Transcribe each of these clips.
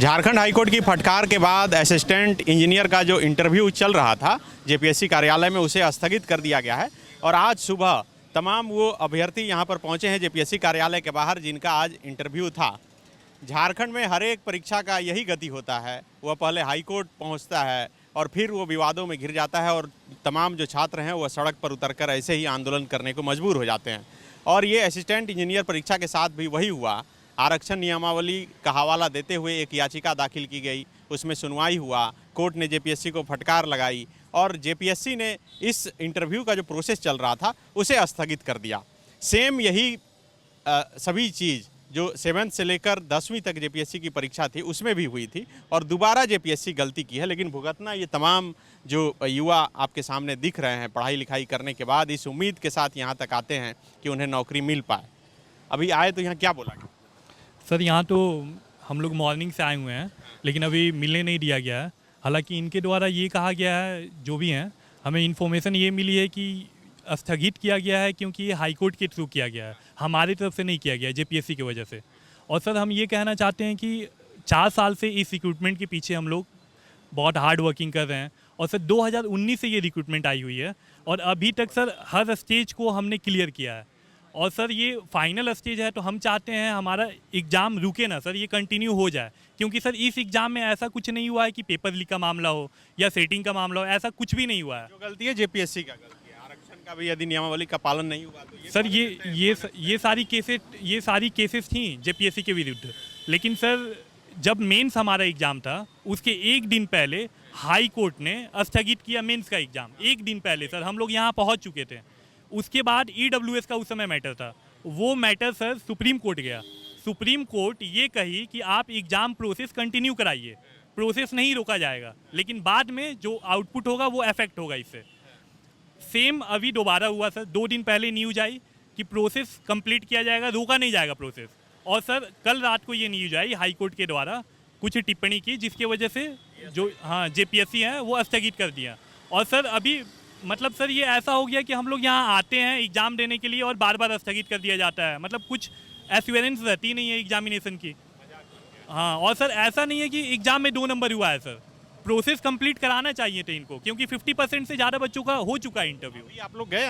Jharkhand high court की फटकार के बाद असिस्टेंट इंजीनियर का जो इंटरव्यू चल रहा था जेपीएससी कार्यालय में, उसे स्थगित कर दिया गया है। और आज सुबह तमाम वो अभ्यर्थी यहाँ पर पहुँचे हैं जेपीएससी कार्यालय के बाहर, जिनका आज इंटरव्यू था। झारखंड में हर एक परीक्षा का यही गति होता है, वह पहले हाईकोर्ट पहुँचता है और फिर वो विवादों में घिर जाता है और तमाम जो छात्र हैं वह सड़क पर उतरकर ऐसे ही आंदोलन करने को मजबूर हो जाते हैं। और ये असिस्टेंट इंजीनियर परीक्षा के साथ भी वही हुआ। आरक्षण नियमावली का हवाला देते हुए एक याचिका दाखिल की गई, उसमें सुनवाई हुआ, कोर्ट ने जेपीएससी को फटकार लगाई और जेपीएससी ने इस इंटरव्यू का जो प्रोसेस चल रहा था उसे स्थगित कर दिया। सेम यही सभी चीज़ जो 7th से लेकर 10वीं तक जेपीएससी की परीक्षा थी उसमें भी हुई थी और दोबारा जेपीएससी गलती की है। लेकिन भुगतना ये तमाम जो युवा आपके सामने दिख रहे हैं पढ़ाई लिखाई करने के बाद इस उम्मीद के साथ यहाँ तक आते हैं कि उन्हें नौकरी मिल पाए। अभी आए तो यहाँ क्या बोला सर? यहाँ तो हम लोग मॉर्निंग से आए हुए हैं, लेकिन अभी मिलने नहीं दिया गया है। हालांकि इनके द्वारा ये कहा गया है, जो भी हैं, हमें इन्फॉर्मेशन ये मिली है कि स्थगित किया गया है क्योंकि ये हाई कोर्ट के थ्रू किया गया है, हमारी तरफ से नहीं किया गया है, जेपीएससी की वजह से। और सर हम ये कहना चाहते हैं कि 4 साल से इस रिक्रूटमेंट के पीछे हम लोग बहुत हार्ड वर्किंग कर रहे हैं और सर 2019 से ये रिक्रूटमेंट आई हुई है और अभी तक सर हर स्टेज को हमने क्लियर किया है। और सर ये फाइनल स्टेज है तो हम चाहते हैं हमारा एग्ज़ाम रुके ना सर, ये कंटिन्यू हो जाए। क्योंकि सर इस एग्ज़ाम में ऐसा कुछ नहीं हुआ है कि पेपर लीक का मामला हो या सेटिंग का मामला हो, ऐसा कुछ भी नहीं हुआ है। जो गलती है जेपीएससी का गलती है, आरक्षण का भी यदि नियमावली का पालन नहीं हुआ तो सर ये सारी केसेस थी जेपीएससी के विरुद्ध। लेकिन सर जब मेंस हमारा एग्ज़ाम था उसके एक दिन पहले हाई कोर्ट ने स्थगित किया मेंस का एग्ज़ाम। एक दिन पहले सर हम लोग यहाँ पहुँच चुके थे। उसके बाद ईडब्ल्यूएस का उस समय मैटर था, वो मैटर सर सुप्रीम कोर्ट गया। सुप्रीम कोर्ट ये कही कि आप एग्ज़ाम प्रोसेस कंटिन्यू कराइए, प्रोसेस नहीं रोका जाएगा, लेकिन बाद में जो आउटपुट होगा वो अफेक्ट होगा इससे। सेम अभी दोबारा हुआ सर, 2 दिन पहले न्यूज आई कि प्रोसेस कंप्लीट किया जाएगा, रोका नहीं जाएगा प्रोसेस। और सर कल रात को ये न्यूज आई हाई कोर्ट के द्वारा कुछ टिप्पणी की, जिसकी वजह से जो जेपीएससी है वो स्थगित कर दिया। और सर अभी मतलब सर ये ऐसा हो गया कि हम लोग यहाँ आते हैं एग्ज़ाम देने के लिए और बार बार स्थगित कर दिया जाता है। मतलब कुछ एश्योरेंस रहती नहीं है एग्जामिनेशन की। हाँ, और सर ऐसा नहीं है कि एग्ज़ाम में 2 नंबर हुआ है सर, प्रोसेस कंप्लीट कराना चाहिए थे इनको, क्योंकि 50% से ज़्यादा बच्चों का हो चुका है इंटरव्यू। आप लोग गए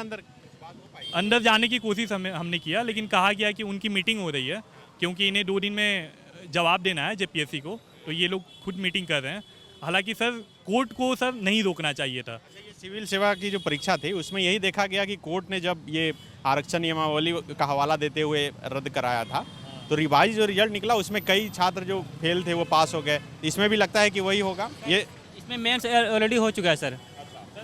अंदर जाने की कोशिश हमने किया, लेकिन कहा गया कि उनकी मीटिंग हो रही है, क्योंकि इन्हें 2 दिन में जवाब देना है जेपीएससी को, तो ये लोग खुद मीटिंग कर रहे हैं। हालांकि सर कोर्ट को सर नहीं रोकना चाहिए था। सिविल सेवा की जो परीक्षा थी उसमें यही देखा गया कि कोर्ट ने जब ये आरक्षण नियमावली का हवाला देते हुए रद्द कराया था तो रिवाइज जो रिजल्ट निकला उसमें कई छात्र जो फेल थे वो पास हो गए। इसमें भी लगता है कि वही होगा। ये इसमें मेंस ऑलरेडी हो चुका है सर,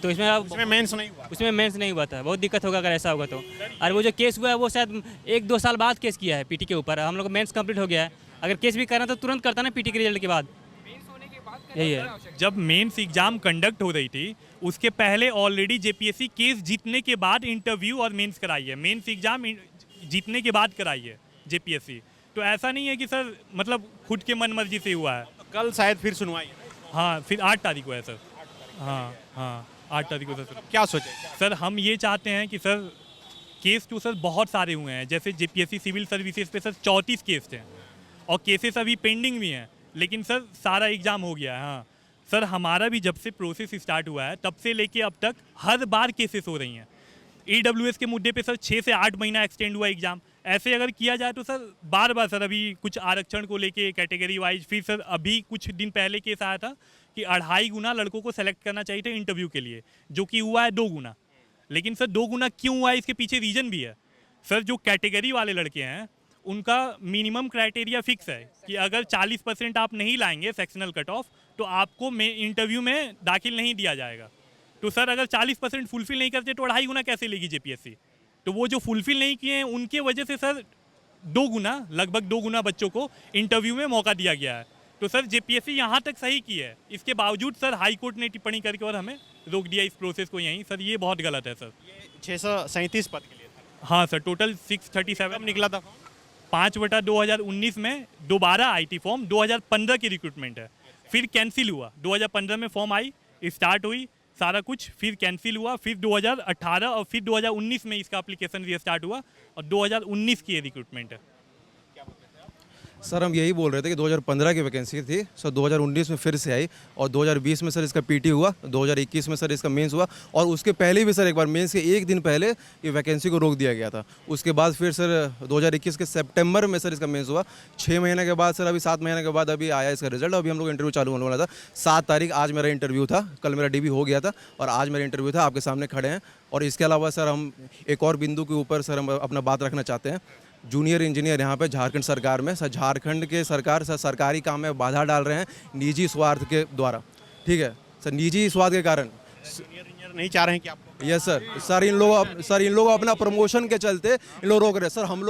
तो इसमें मेंस नहीं हुआ। उसमें मेंस नहीं हुआ था, बहुत दिक्कत होगा अगर ऐसा होगा तो। और वो जो केस हुआ है वो शायद 1-2 साल बाद केस किया है पीटी के ऊपर। हम लोग मेंस कंप्लीट हो गया है, अगर केस भी करना तो तुरंत करता ना पीटी के रिजल्ट के बाद। यही है। जब मेंस एग्जाम कंडक्ट हो रही थी उसके पहले ऑलरेडी जेपीएससी केस जीतने के बाद इंटरव्यू और मेंस कराई है, मेंस एग्जाम जीतने के बाद कराई है जेपीएससी। तो ऐसा नहीं है कि सर मतलब खुद के मन मर्जी से हुआ है। तो कल शायद फिर सुनवाई है। हाँ, फिर 8 तारीख को है सर। हाँ 8 तारीख को सर। क्या सोचे सर? हम ये चाहते हैं कि सर केस तो सर बहुत सारे हुए हैं, जैसे जेपीएससी सिविल सर्विसेज पे सर 34 केस थे और केसेस अभी पेंडिंग भी हैं, लेकिन सर सारा एग्ज़ाम हो गया है। हाँ सर, हमारा भी जब से प्रोसेस स्टार्ट हुआ है तब से लेके अब तक हर बार केसेस हो रही हैं। ईडब्ल्यूएस के मुद्दे पे सर 6 से 8 महीना एक्सटेंड हुआ एग्ज़ाम। ऐसे अगर किया जाए तो सर बार बार सर अभी कुछ आरक्षण को लेके कैटेगरी वाइज, फिर सर अभी कुछ दिन पहले केस आया था कि 2.5 गुना लड़कों को सेलेक्ट करना चाहिए था इंटरव्यू के लिए, जो कि हुआ है 2 गुना। लेकिन सर 2 गुना क्यों हुआ है इसके पीछे रीज़न भी है सर। जो कैटेगरी वाले लड़के हैं उनका मिनिमम क्राइटेरिया फिक्स है कि अगर 40% आप नहीं लाएंगे सेक्शनल कट ऑफ तो आपको इंटरव्यू में दाखिल नहीं दिया जाएगा। तो सर अगर 40% फुलफिल नहीं करते तो 2.5 गुना कैसे लेगी जेपीएससी? तो वो जो फुलफिल नहीं किए हैं उनके वजह से सर 2 गुना, लगभग 2 गुना बच्चों को इंटरव्यू में मौका दिया गया है। तो सर जेपीएससी यहाँ तक सही की है, इसके बावजूद सर हाई कोर्ट ने टिप्पणी करके और हमें रोक दिया इस प्रोसेस को यहीं। सर ये बहुत गलत है सर। 637 पद के लिए था। हाँ सर, टोटल 637 निकला था। 5/2019 में दोबारा आई थी फॉर्म। 2015 की रिक्रूटमेंट है, फिर कैंसिल हुआ। 2015 में फॉर्म आई, स्टार्ट हुई सारा कुछ, फिर कैंसिल हुआ, फिर 2018 और फिर 2019 में इसका एप्लीकेशन रीस्टार्ट हुआ और 2019 की ये रिक्रूटमेंट है। सर हम यही बोल रहे थे कि 2015 की वैकेंसी थी सर, 2019 में फिर से आई और 2020 में सर इसका पीटी हुआ, 2021 में सर इसका मेंस हुआ और उसके पहले भी सर एक बार मेंस के एक दिन पहले ये वैकेंसी को रोक दिया गया था। उसके बाद फिर सर 2021 के सितंबर में सर इसका मेंस हुआ, 6 महीने के बाद सर अभी 7 महीने के बाद अभी आया इसका रिजल्ट। अभी हम लोग इंटरव्यू चालू होने वाला था 7 तारीख, आज मेरा इंटरव्यू था, कल मेरा डीबी हो गया था और आज मेरा इंटरव्यू था, आपके सामने खड़े हैं। और इसके अलावा सर हम एक और बिंदु के ऊपर सर हम अपना बात रखना चाहते हैं। जूनियर इंजीनियर यहाँ पे झारखंड सरकार में सर, झारखंड के सरकार सर सरकारी काम में बाधा डाल रहे हैं निजी स्वार्थ के द्वारा, ठीक है सर, निजी स्वार्थ के कारण। इंजीनियर नहीं चाह रहे हैं कि आप यस सर इन लोग अपना प्रमोशन के चलते इन लोग रोक रहे हैं सर। हम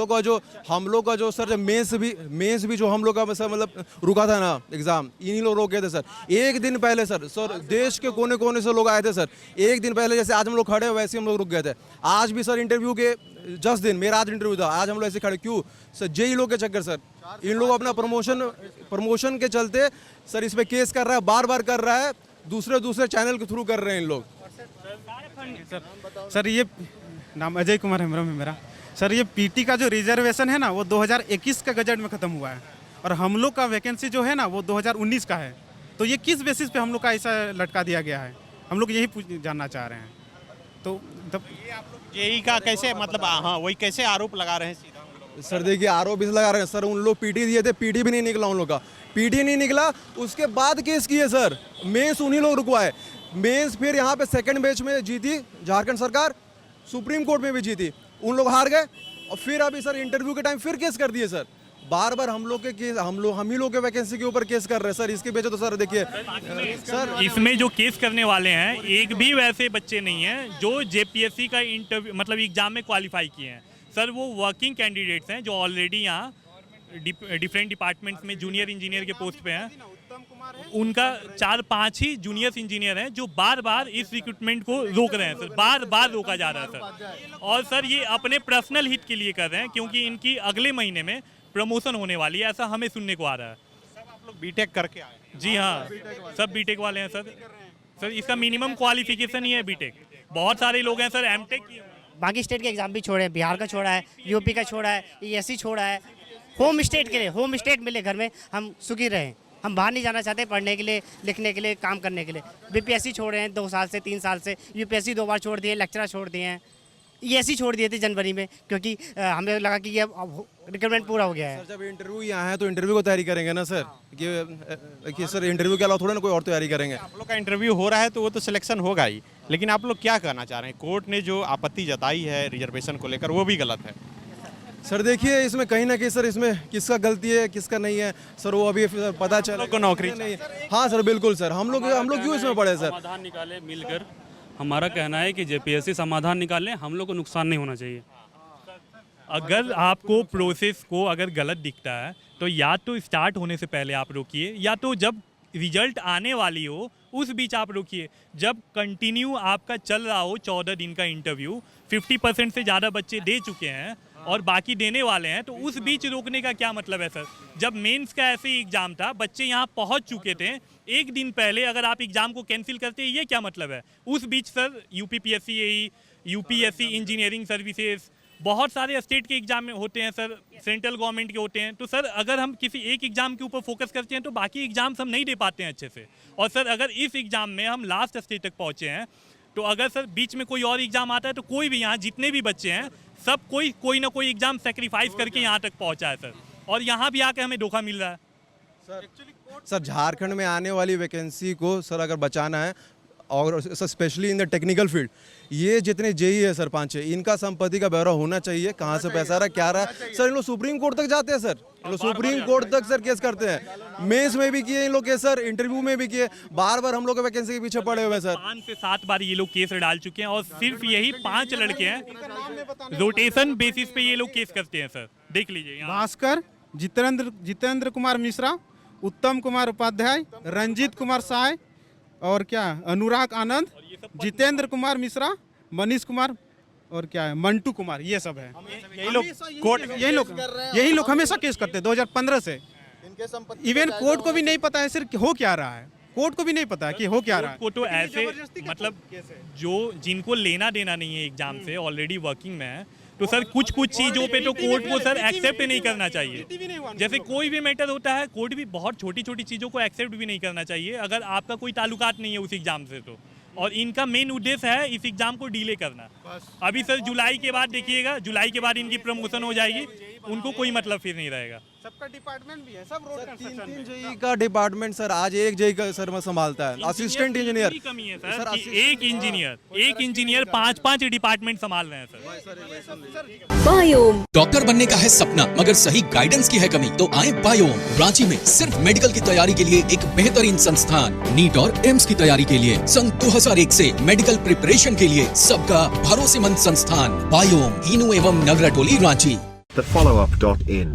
लोग का जो सर मेंस भी जो हम लोग का सर मतलब रुका था ना एग्जाम, इन्हीं लोग रोके थे सर। एक दिन पहले सर देश के कोने कोने से लोग आए थे सर, एक दिन पहले जैसे आज हम लोग खड़े वैसे हम लोग रुक गए थे। आज भी सर इंटरव्यू के 10 दिन, मेरा आज इंटरव्यू था, आज हम लोग ऐसे खड़े क्यों सर? जेई लोग के चक्कर सर, इन लोग अपना प्रमोशन के चलते सर इस पर केस कर रहा है, बार बार कर रहा है, दूसरे चैनल के थ्रू कर रहे हैं इन लोग। सर ये नाम अजय कुमार हेम्ब्रम है मेरा। सर ये पीटी का जो रिजर्वेशन है ना वो 2021 का गजट में ख़त्म हुआ है और हम लोग का वैकेंसी जो है ना वो 2019 का है। तो ये किस बेसिस पे हम लोग का ऐसा लटका दिया गया है, हम लोग यही जानना चाह रहे हैं। तो ये आप लोग जेई का कैसे मतलब हाँ वही कैसे आरोप लगा रहे हैं सीधा? सर देखिए आरोप इस लगा रहे हैं सर, उन लोग पीटी दिए थे, पीटी भी नहीं निकला उन लोग का, पीटी नहीं निकला, उसके बाद केस किए सर, मेंस उन्हीं लोग रुकवाए। मेंस फिर यहाँ पे सेकंड बैच में जीती झारखंड सरकार, सुप्रीम कोर्ट में भी जीती, उन लोग हार गए और फिर अभी सर इंटरव्यू के टाइम फिर केस कर दिए सर। बार बार हम लोग के केस हम ही लोग के वैकेंसी के ऊपर केस कर रहे हैं सर। इसके वजह तो सर देखिए सर इसमें जो केस करने वाले हैं एक भी वैसे बच्चे नहीं हैं जो जेपीएससी का इंटरव्यू मतलब एग्जाम में क्वालिफाई किए हैं सर। वो वर्किंग कैंडिडेट्स हैं जो ऑलरेडी यहाँ डिफरेंट डिपार्टमेंट्स में जूनियर इंजीनियर के पोस्ट पे हैं। उनका 4-5 ही जूनियर इंजीनियर हैं जो बार बार इस रिक्रूटमेंट को रोक रहे हैं सर, बार बार रोका जा रहा है सर। और सर ये अपने पर्सनल हित के लिए कर रहे हैं क्योंकि इनकी अगले महीने में प्रमोशन होने वाली है, ऐसा हमें सुनने को आ रहा है। सब आप लोग बीटेक करके आए हैं? जी हाँ, सब बीटेक वाले हैं सर। सर इसका मिनिमम क्वालिफिकेशन ही है बीटेक। बहुत सारे लोग हैं सर एमटेक किए हुए हैं। बाकी स्टेट के एग्जाम भी छोड़े हैं, बिहार का छोड़ा है, यूपी का छोड़ा है, ईएससी छोड़ा है। होम स्टेट के लिए होम स्टेट मिले घर में हम सुखी रहें, हम बाहर नहीं जाना चाहते पढ़ने के लिए, लिखने के लिए, काम करने के लिए। बीपीएससी छोड़े हैं 2 साल से 3 साल से, यूपीएससी 2 बार छोड़ दिए, लेक्चरर छोड़ दिए हैं, ईएससी छोड़ दिए थे जनवरी में क्योंकि हमें लगा कि ये रिक्रूटमेंट पूरा हो गया है। सर जब इंटरव्यू यहाँ है तो इंटरव्यू को तैयारी करेंगे ना सर, कि सर इंटरव्यू के अलावा थोड़ा ना कोई और तैयारी करेंगे। आप लोग का इंटरव्यू हो रहा है तो वो तो सिलेक्शन होगा ही, लेकिन आप लोग क्या कहना चाह रहे हैं? कोर्ट ने जो आपत्ति जताई है रिजर्वेशन को लेकर वो भी गलत है। सर देखिए इसमें कहीं ना कहीं सर इसमें किसका गलती है किसका नहीं है सर वो अभी पता चला को नौकरी नहीं। हाँ सर बिल्कुल सर, हम लोग क्यों इसमें पड़े सर? समाधान निकाले मिलकर। हमारा कहना है कि जेपीएससी समाधान निकाले, हम लोग को नुकसान नहीं होना चाहिए। अगर आपको प्रोसेस को अगर गलत दिखता है तो या तो स्टार्ट होने से पहले आप रोकिए या तो जब रिजल्ट आने वाली हो उस बीच आप रोकिए। जब कंटिन्यू आपका चल रहा हो 14 दिन का इंटरव्यू, 50% से ज़्यादा बच्चे दे चुके हैं और बाकी देने वाले हैं, तो उस बीच रोकने का क्या मतलब है सर? जब मेंस का ऐसे ही एग्ज़ाम था, बच्चे यहाँ पहुँच चुके थे, एक दिन पहले अगर आप एग्ज़ाम को कैंसिल करते हैं ये क्या मतलब है? उस बीच sir UPPSC, UPSC engineering services, बहुत सारे स्टेट के एग्जाम में होते हैं सर, सेंट्रल गवर्नमेंट के होते हैं। तो सर अगर हम किसी एक एग्ज़ाम के ऊपर फोकस करते हैं तो बाकी एग्जाम्स हम नहीं दे पाते हैं अच्छे से। और सर अगर इस एग्ज़ाम में हम लास्ट स्टेज तक पहुँचे हैं तो अगर सर बीच में कोई और एग्ज़ाम आता है तो कोई भी यहाँ जितने भी बच्चे हैं सब कोई ना कोई एग्ज़ाम सेक्रीफाइस करके यहाँ तक पहुँचा है सर, और यहाँ भी आके हमें धोखा मिल रहा है। सर झारखंड में आने वाली वैकेंसी को सर अगर बचाना है और sir specially in the technical field, ये जितने जेई है सर 5-6 इनका संपत्ति का ब्यौरा होना चाहिए, कहाँ से पैसा आ रहा है क्या रहा है। सर इन लोग सुप्रीम कोर्ट तक जाते हैं सर, इन लोग सुप्रीम कोर्ट तक सर केस करते हैं, मेंस में भी किए इन लोग केस सर, इंटरव्यू में भी किए, बार बार हम लोग वैकेंसी के पीछे पड़े हुए हैं सर। 5 से 7 बार ये लोग केस डाल चुके हैं और सिर्फ यही 5 लड़के हैं रोटेशन बेसिस पे ये लोग केस करते हैं सर। देख लीजिए भास्कर, जितेंद्र कुमार मिश्रा, उत्तम कुमार उपाध्याय, रंजीत कुमार साय और क्या अनुराग आनंद, जितेंद्र कुमार मिश्रा, मनीष कुमार और क्या है मंटू कुमार, ये सब है। यही लोग कोर्ट यही लोग हमेशा केस करते हैं 2015 से। इवन कोर्ट को भी नहीं पता है सिर्फ हो क्या रहा है, कोर्ट को भी नहीं पता है कि हो क्या रहा है। को तो ऐसे मतलब जो जिनको लेना देना नहीं है एग्जाम से ऑलरेडी वर्किंग में है, तो सर कुछ कुछ चीज़ों पे तो कोर्ट को सर एक्सेप्ट नहीं करना चाहिए। जैसे कोई भी मैटर होता है कोर्ट भी बहुत छोटी छोटी चीज़ों को एक्सेप्ट भी नहीं करना चाहिए अगर आपका कोई ताल्लुकात नहीं है उस एग्ज़ाम से तो। और इनका मेन उद्देश्य है इस एग्ज़ाम को डिले करना। अभी सर जुलाई के बाद देखिएगा, जुलाई के बाद इनकी प्रमोशन हो जाएगी, उनको कोई मतलब फिर नहीं रहेगा। सबका डिपार्टमेंट भी है, सब रोड कंस्ट्रक्शन में। जेई का डिपार्टमेंट सर आज एक जेई का सर मैं संभालता है, असिस्टेंट इंजीनियर। की कमी है सर कि एक इंजीनियर 5 डिपार्टमेंट संभाल रहे हैं सर। बायोम डॉक्टर बनने का है सपना मगर सही गाइडेंस की है कमी, तो आए बायोम। रांची में सिर्फ मेडिकल की तैयारी के लिए एक बेहतरीन संस्थान, नीट और एम्स की तैयारी के लिए सन 2001 से मेडिकल प्रिपरेशन के लिए सबका भरोसेमंद संस्थान बायोम, हीनू एवं नगरा टोली, Ranchi. thefollowup.in.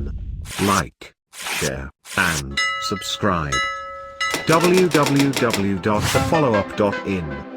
Like, share, and subscribe. www.thefollowup.in